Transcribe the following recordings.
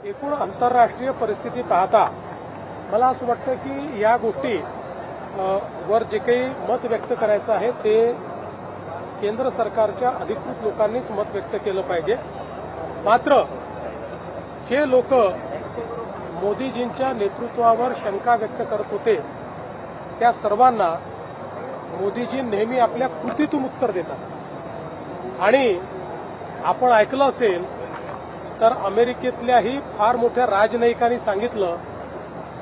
एकूण आंतरराष्ट्रीय परिस्थिती पाहता मला असं वाटतं की या गोष्टी वर जे काही मत व्यक्त करायचं आहे ते केंद्र सरकारच्या अधिकृत लोकांनीच मत व्यक्त केलं पाहिजे। मात्र जे लोक मोदीजींच्या नेतृत्वावर शंका व्यक्त करत होते त्या सर्वांना मोदीजी नेहमी आपल्या कृतीतून उत्तर देतात। आणि आपण ऐकलं असेल तर अमेरिकेतल्याही फार मोठ्या राजनयिकांनी सांगितलं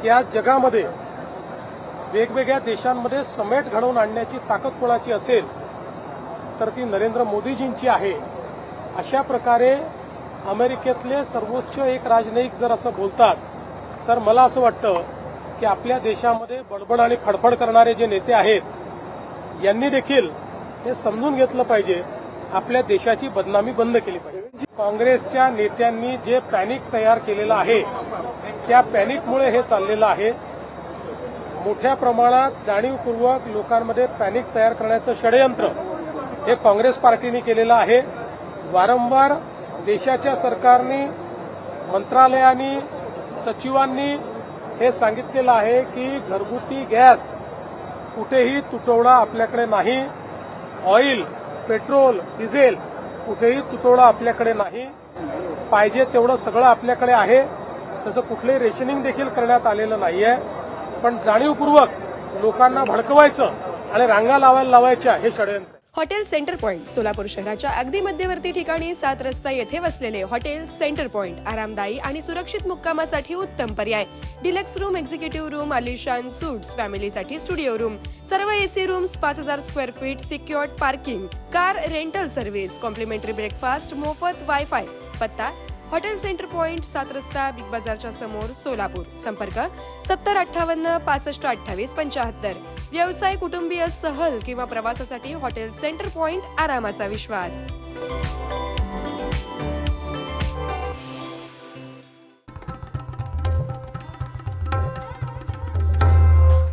की आज जगामध्ये वेगवेगळ्या देशांमध्ये समेट घडवून आणण्याची ताकद कोणाची असेल तर ती नरेंद्र मोदीजींची आहे। अशा प्रकारे अमेरिकेतले सर्वोच्च एक राजनयिक जर असं बोलतात तर मला असं वाटतं की आपल्या देशामध्ये बडबड आणि फडफड करणारे जे नेते आहेत यांनी देखील हे समजून घेतलं पाहिजे, आपल्या देशाची बदनामी बंद केली पाहिजे। काँग्रेसच्या नेत्यांनी जे पॅनिक तयार केलेलं आहे त्या पॅनिकमुळे हे चाललेलं आहे। मोठ्या प्रमाणात जाणीवपूर्वक लोकांमध्ये पॅनिक तयार करण्याचं षडयंत्र हे काँग्रेस पार्टीने केलेलं आहे। वारंवार देशाच्या सरकारने, मंत्रालयांनी, सचिवांनी हे सांगितलेलं आहे की घरगुती गॅस कुठेही तुटवडा आपल्याकडे नाही, ऑइल, पेट्रोल, डिझेल कुठेही तुटवडा आपल्याकडे नाही, पाहिजे तेवढं सगळं आपल्याकडे आहे। तसं कुठलंही रेशनिंग देखील करण्यात आलेलं नाहीये, पण जाणीवपूर्वक लोकांना भडकवायचं आणि रांगा लावायच्या हे षडयंत्र। हॉटेल सेंटर पॉइंट सोलापूर शहराच्या अगदी मध्यवर्ती ठिकाणी 7 रस्ता येथे वसलेले हॉटेल सेंटर पॉइंट आरामदायी आणि सुरक्षित मुक्कामासाठी उत्तम पर्याय। डिलक्स रूम, एक्झिक्युटिव्ह रूम, आलिशान सूट्स, फॅमिलीसाठी स्टुडिओ रूम, सर्व AC rooms, 5000 square feet, secured parking, car rental service, complimentary breakfast, मोफत वायफाय। पत्ता हॉटेल सेंटर पॉइंट, 7 रस्ता, बिग बाजारच्या समोर, सोलापूर। संपर्क 7058 65 28 75। व्यवसाय, कुटुंबीय, सहल किंवा प्रवासासाठी हॉटेल सेंटर पॉइंट आरामाचा विश्वास।